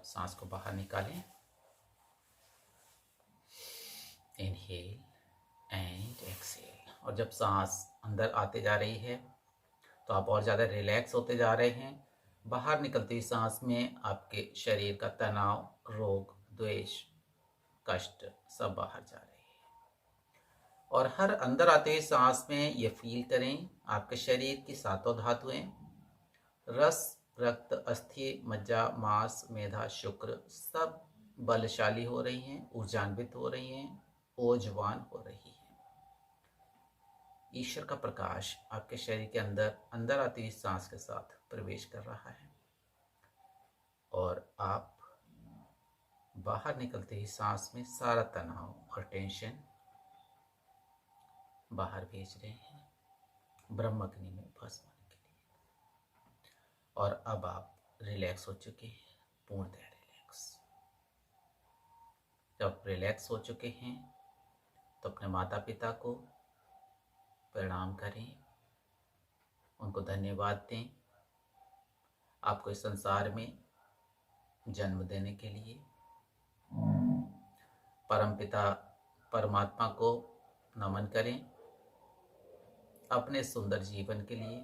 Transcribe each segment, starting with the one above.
सांस को बाहर निकालें। Inhale and exhale. और जब सांस अंदर आते जा रही है तो आप और ज़्यादा रिलैक्स होते जा रहे हैं। बाहर निकलती हुई सांस में आपके शरीर का तनाव, रोग, द्वेष, कष्ट सब बाहर जा रहे हैं। और हर अंदर आते हुए सांस में ये फील करें आपके शरीर की सातों धातुएं, रस, रक्त, अस्थि, मज्जा, मांस, मेधा, शुक्र सब बलशाली हो रही हैं, ऊर्जान्वित हो रही हैं, ओजवान हो रही हैं। ईश्वर का प्रकाश आपके शरीर के अंदर अंदर आती हुई सांस के साथ प्रवेश कर रहा है और आप बाहर निकलते ही सांस में सारा तनाव और टेंशन बाहर भेज रहे हैं ब्रह्मग्नि में भस्म होने के लिए। और अब आप रिलैक्स हो चुके हैं, पूर्णतः रिलैक्स। जब रिलैक्स हो चुके हैं तो अपने माता पिता को प्रणाम करें, उनको धन्यवाद दें आपको इस संसार में जन्म देने के लिए। परमपिता परमात्मा को नमन करें अपने सुंदर जीवन के लिए।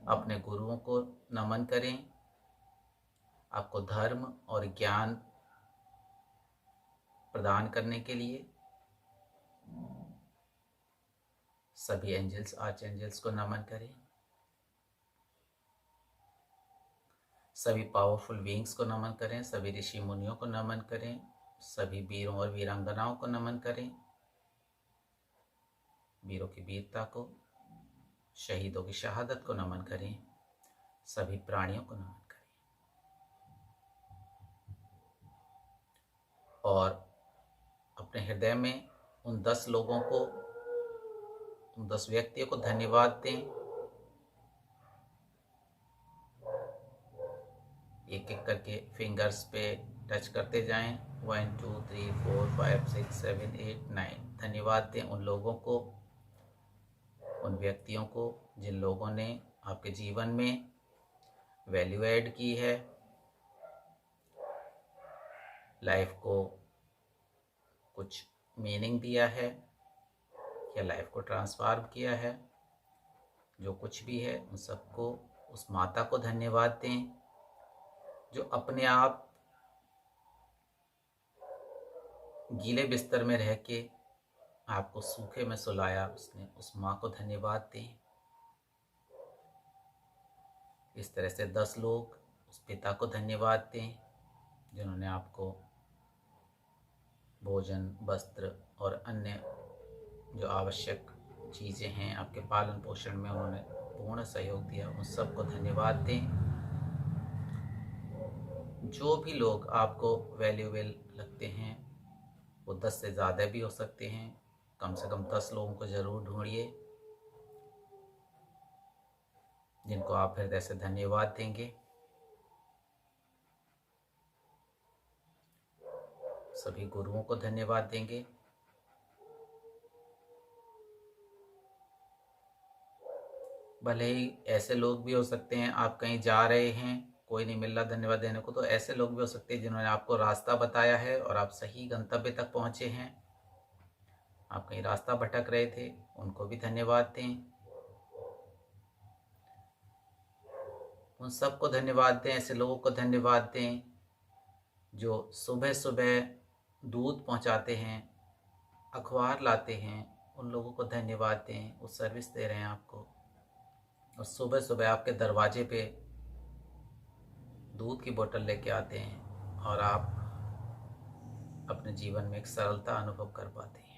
अपने गुरुओं को नमन करें आपको धर्म और ज्ञान प्रदान करने के लिए। सभी एंजल्स, आर्च एंजल्स को नमन करें। सभी पावरफुल बीइंग्स को नमन करें। सभी ऋषि मुनियों को नमन करें। सभी वीरों और वीरांगनाओं को नमन करें। वीरों की वीरता को, शहीदों की शहादत को नमन करें। सभी प्राणियों को नमन करें। और अपने हृदय में उन 10 लोगों को, उन 10 व्यक्तियों को धन्यवाद दें। एक एक करके फिंगर्स पे टच करते जाएं। 1 2 3 4 5 6 7 8 9। धन्यवाद दें उन लोगों को, उन व्यक्तियों को जिन लोगों ने आपके जीवन में वैल्यू ऐड की है, लाइफ को कुछ मीनिंग दिया है या लाइफ को ट्रांसफॉर्म किया है। जो कुछ भी है उन सबको, उस माता को धन्यवाद दें जो अपने आप गीले बिस्तर में रह के आपको सूखे में सुलाया, उसने, उस माँ को धन्यवाद दें। इस तरह से 10 लोग, उस पिता को धन्यवाद दें जिन्होंने आपको भोजन, वस्त्र और अन्य जो आवश्यक चीज़ें हैं आपके पालन पोषण में उन्होंने पूर्ण सहयोग दिया, उन सबको धन्यवाद दें। जो भी लोग आपको वैल्यूएबल लगते हैं, वो 10 से ज़्यादा भी हो सकते हैं, कम से कम 10 लोगों को ज़रूर ढूंढिए जिनको आप हृदय से धन्यवाद देंगे। सभी गुरुओं को धन्यवाद देंगे। भले ही ऐसे लोग भी हो सकते हैं, आप कहीं जा रहे हैं, कोई नहीं मिल रहा धन्यवाद देने को, तो ऐसे लोग भी हो सकते हैं जिन्होंने आपको रास्ता बताया है और आप सही गंतव्य तक पहुंचे हैं। आप कहीं रास्ता भटक रहे थे, उनको भी धन्यवाद दें। उन सबको धन्यवाद दें, ऐसे लोगों को धन्यवाद दें जो सुबह सुबह दूध पहुंचाते हैं, अखबार लाते हैं, उन लोगों को धन्यवाद दें, वो सर्विस दे रहे हैं आपको। और सुबह सुबह आपके दरवाजे पे दूध की बोतल लेके आते हैं और आप अपने जीवन में एक सरलता अनुभव कर पाते हैं।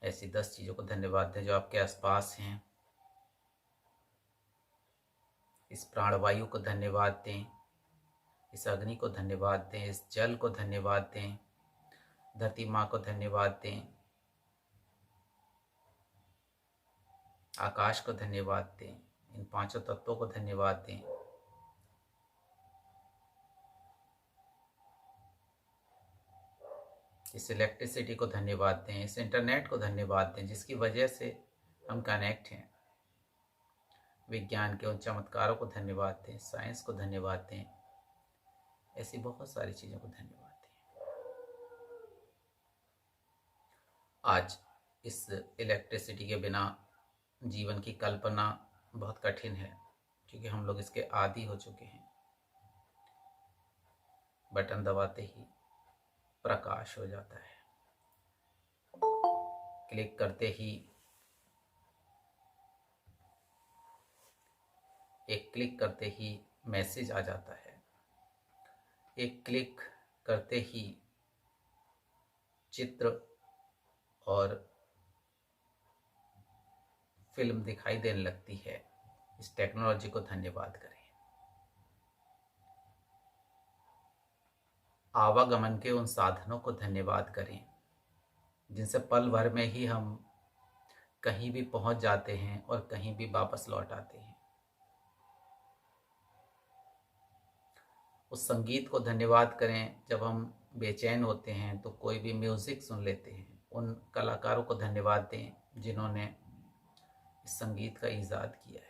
ऐसी 10 चीज़ों को धन्यवाद दें जो आपके आसपास हैं। इस प्राणवायु को धन्यवाद दें, इस अग्नि को धन्यवाद दें, इस जल को धन्यवाद दें, धरती माँ को धन्यवाद दें, आकाश को धन्यवाद दें, इन 5 तत्वों को धन्यवाद दें। इस इलेक्ट्रिसिटी को धन्यवाद दें, इस इंटरनेट को धन्यवाद दें जिसकी वजह से हम कनेक्ट हैं। विज्ञान के उन चमत्कारों को धन्यवाद दें, साइंस को धन्यवाद दें, ऐसी बहुत सारी चीज़ों को धन्यवाद दें। आज इस इलेक्ट्रिसिटी के बिना जीवन की कल्पना बहुत कठिन है, क्योंकि हम लोग इसके आदी हो चुके हैं। बटन दबाते ही प्रकाश हो जाता है, क्लिक करते ही एक क्लिक करते ही मैसेज आ जाता है, एक क्लिक करते ही चित्र और फिल्म दिखाई देने लगती है। इस टेक्नोलॉजी को धन्यवाद करें। आवागमन के उन साधनों को धन्यवाद करें जिनसे पल भर में ही हम कहीं भी पहुंच जाते हैं और कहीं भी वापस लौट आते हैं। उस संगीत को धन्यवाद करें, जब हम बेचैन होते हैं तो कोई भी म्यूज़िक सुन लेते हैं। उन कलाकारों को धन्यवाद दें जिन्होंने इस संगीत का ईजाद किया है।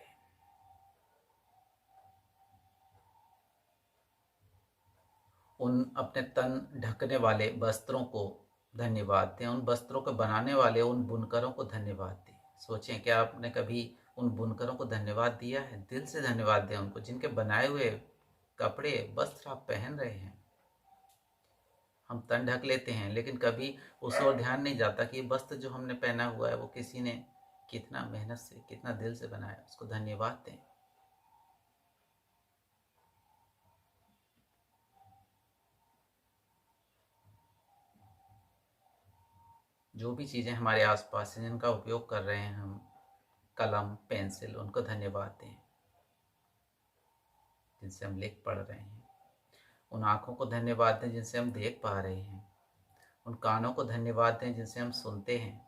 उन अपने तन ढकने वाले वस्त्रों को धन्यवाद दें, उन वस्त्रों को बनाने वाले उन बुनकरों को धन्यवाद दें। सोचें, क्या आपने कभी उन बुनकरों को धन्यवाद दिया है? दिल से धन्यवाद दें उनको, जिनके बनाए हुए कपड़े वस्त्र आप पहन रहे हैं। हम तन ढक लेते हैं, लेकिन कभी उस ओर ध्यान नहीं जाता कि ये वस्त्र जो हमने पहना हुआ है वो किसी ने कितना मेहनत से, कितना दिल से बनाया। उसको धन्यवाद दें। जो भी चीज़ें हमारे आसपास हैं जिनका उपयोग कर रहे हैं हम, कलम, पेंसिल, उनको धन्यवाद दें जिनसे हम लिख पढ़ रहे हैं। उन आँखों को धन्यवाद दें जिनसे हम देख पा रहे हैं। उन कानों को धन्यवाद दें जिनसे हम सुनते हैं।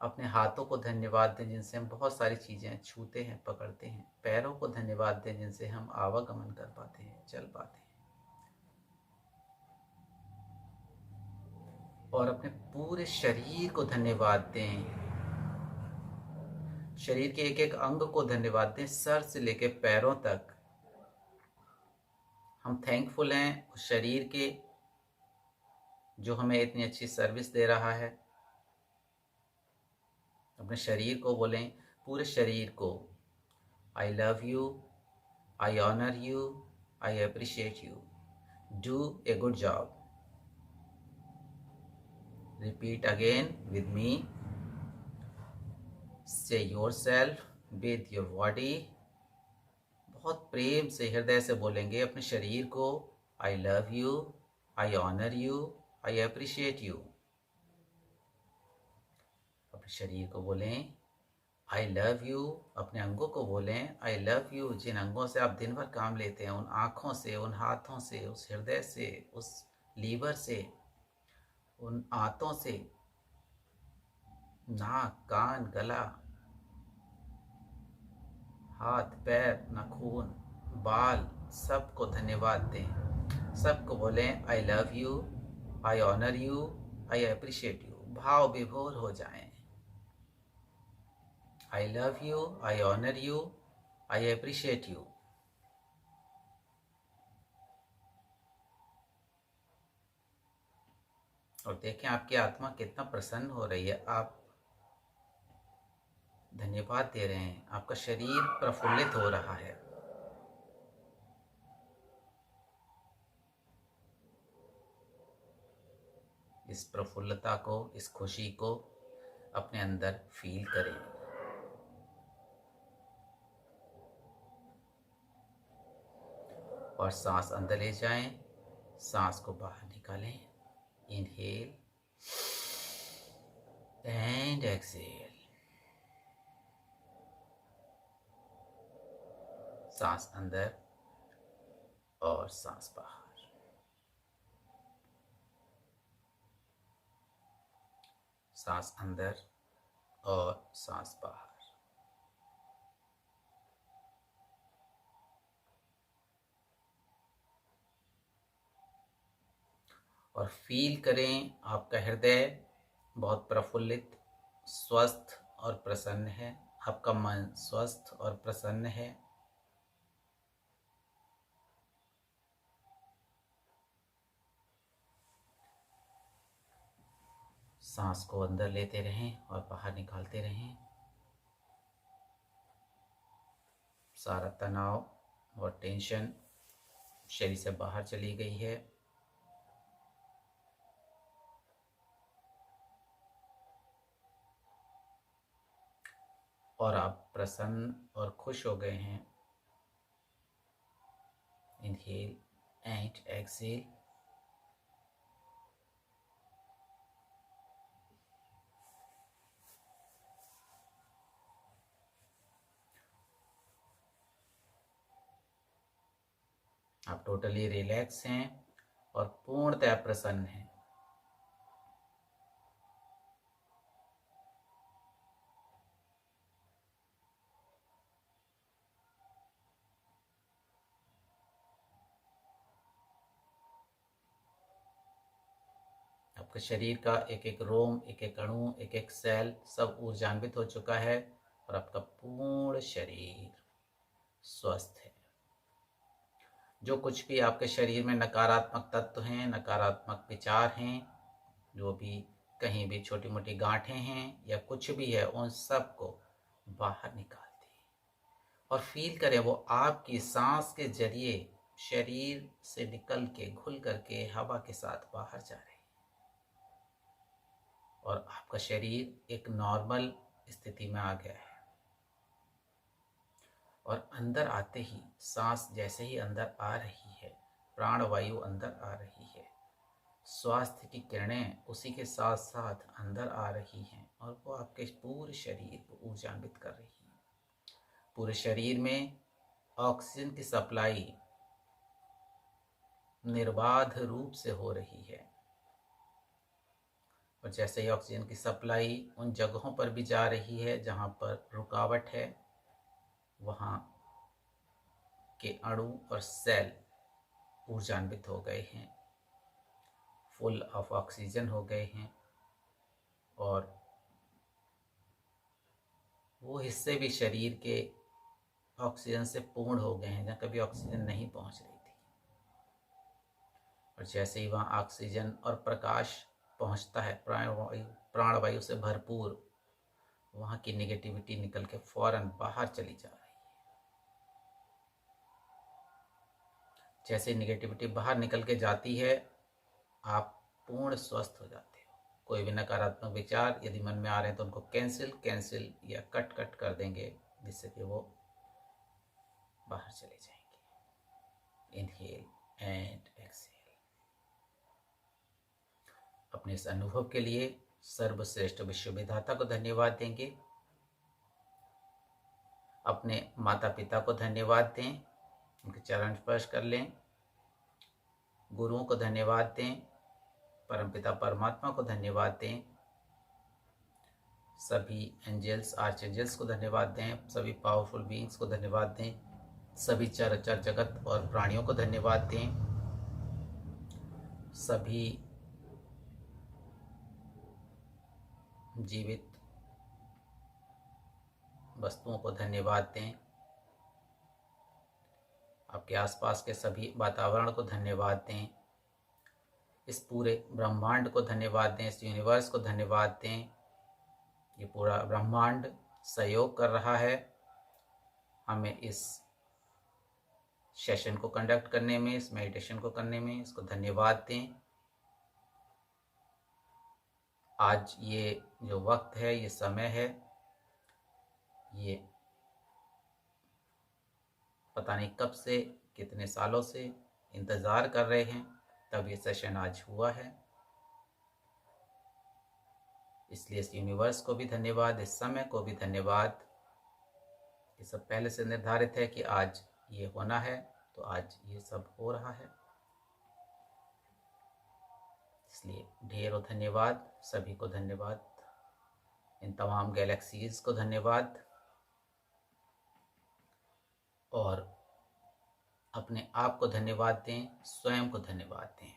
अपने हाथों को धन्यवाद दें जिनसे हम बहुत सारी चीज़ें छूते हैं, पकड़ते हैं। पैरों को धन्यवाद दें जिनसे हम आवागमन कर पाते हैं, चल पाते हैं। और अपने पूरे शरीर को धन्यवाद दें, शरीर के एक एक अंग को धन्यवाद दें, सर से लेकर पैरों तक। हम थैंकफुल हैं उस शरीर के जो हमें इतनी अच्छी सर्विस दे रहा है। अपने शरीर को बोलें, पूरे शरीर को, I love you, I honour you, I appreciate you, do a good job. Repeat again with me. Say yourself with your body. बहुत प्रेम से, हृदय से बोलेंगे अपने शरीर को, I love you, I honor you, I appreciate you. अपने शरीर को बोलें I love you, अपने अंगों को बोलें I love you। जिन अंगों से आप दिन भर काम लेते हैं, उन आँखों से, उन हाथों से, उस हृदय से, उस लीवर से, उन आंतों से, नाक, कान, गला, हाथ, पैर, नाखून, बाल, सबको धन्यवाद दें। सबको बोलें I love you, I honour you, I appreciate you. भाव विभोर हो जाएं। I love you, I honour you, I appreciate you. और देखें आपकी आत्मा कितना प्रसन्न हो रही है। आप धन्यवाद दे रहे हैं, आपका शरीर प्रफुल्लित हो रहा है। इस प्रफुल्लता को, इस खुशी को अपने अंदर फील करें। और सांस अंदर ले जाएं, सांस को बाहर निकालें। Inhale and exhale. सांस अंदर और सांस बाहर। सांस अंदर और सांस बाहर। और फील करें आपका हृदय बहुत प्रफुल्लित, स्वस्थ और प्रसन्न है, आपका मन स्वस्थ और प्रसन्न है। सांस को अंदर लेते रहें और बाहर निकालते रहें। सारा तनाव और टेंशन शरीर से बाहर चली गई है। और आप प्रसन्न और खुश हो गए हैं। Inhale and exhale. आप टोटली रिलैक्स हैं और पूर्णतः प्रसन्न हैं। आपके शरीर का एक एक रोम, एक एक अणु, एक एक सेल सब ऊर्जान्वित हो चुका है और आपका पूर्ण शरीर स्वस्थ है। जो कुछ भी आपके शरीर में नकारात्मक तत्व हैं, नकारात्मक विचार हैं, जो भी कहीं भी छोटी मोटी गांठें हैं या कुछ भी है, उन सब को बाहर निकाल दें और फील करें वो आपकी सांस के जरिए शरीर से निकल के घुल करके हवा के साथ बाहर जा रहे हैं और आपका शरीर एक नॉर्मल स्थिति में आ गया है। और अंदर आते ही सांस जैसे ही अंदर आ रही है, प्राणवायु अंदर आ रही है, स्वास्थ्य की किरणें उसी के साथ साथ अंदर आ रही हैं और वो आपके पूरे शरीर को ऊर्जान्वित कर रही हैं। पूरे शरीर में ऑक्सीजन की सप्लाई निर्बाध रूप से हो रही है और जैसे ही ऑक्सीजन की सप्लाई उन जगहों पर भी जा रही है जहाँ पर रुकावट है, वहाँ के अणु और सेल ऊर्जान्वित हो गए हैं, फुल ऑफ ऑक्सीजन हो गए हैं और वो हिस्से भी शरीर के ऑक्सीजन से पूर्ण हो गए हैं जहाँ कभी ऑक्सीजन नहीं पहुँच रही थी। और जैसे ही वहाँ ऑक्सीजन और प्रकाश पहुँचता है, प्राणवायु से भरपूर, वहाँ की नेगेटिविटी निकल के फौरन बाहर चली जा रही है। जैसे नेगेटिविटी बाहर निकल के जाती है, आप पूर्ण स्वस्थ हो जाते हो। कोई भी नकारात्मक विचार यदि मन में आ रहे हैं तो उनको कैंसिल या कट कर देंगे, जिससे कि वो बाहर चले जाएंगे। Inhale and exhale. अपने इस अनुभव के लिए सर्वश्रेष्ठ विश्व विधाता को धन्यवाद देंगे। अपने माता पिता को धन्यवाद दें, उनके चरण स्पर्श कर लें। गुरुओं को धन्यवाद दें, परमपिता परमात्मा को धन्यवाद दें, सभी एंजल्स आर्च एंजल्स को धन्यवाद दें, सभी पावरफुल बीइंग्स को धन्यवाद दें, सभी चराचर जगत और प्राणियों को धन्यवाद दें, सभी जीवित वस्तुओं को धन्यवाद दें, आपके आसपास के सभी वातावरण को धन्यवाद दें, इस पूरे ब्रह्मांड को धन्यवाद दें, इस यूनिवर्स को धन्यवाद दें। ये पूरा ब्रह्मांड सहयोग कर रहा है हमें इस सेशन को कंडक्ट करने में, इस मेडिटेशन को करने में, इसको धन्यवाद दें। आज ये जो वक्त है, ये समय है, ये पता नहीं कब से, कितने सालों से इंतज़ार कर रहे हैं, तब ये सेशन आज हुआ है। इसलिए इस यूनिवर्स को भी धन्यवाद, इस समय को भी धन्यवाद। ये सब पहले से निर्धारित है कि आज ये होना है, तो आज ये सब हो रहा है। इसलिए ढेरों धन्यवाद, सभी को धन्यवाद, इन तमाम गैलेक्सीज को धन्यवाद और अपने आप को धन्यवाद दें, स्वयं को धन्यवाद दें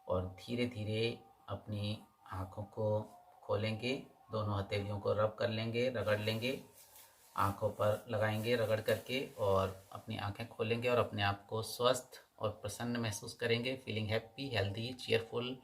और धीरे धीरे अपनी आँखों को खोलेंगे दोनों हथेलियों को रब कर लेंगे, रगड़ लेंगे, आँखों पर लगाएंगे रगड़ करके और अपनी आँखें खोलेंगे और अपने आप को स्वस्थ और प्रसन्न महसूस करेंगे, फीलिंग हैप्पी, हेल्दी, चीयरफुल।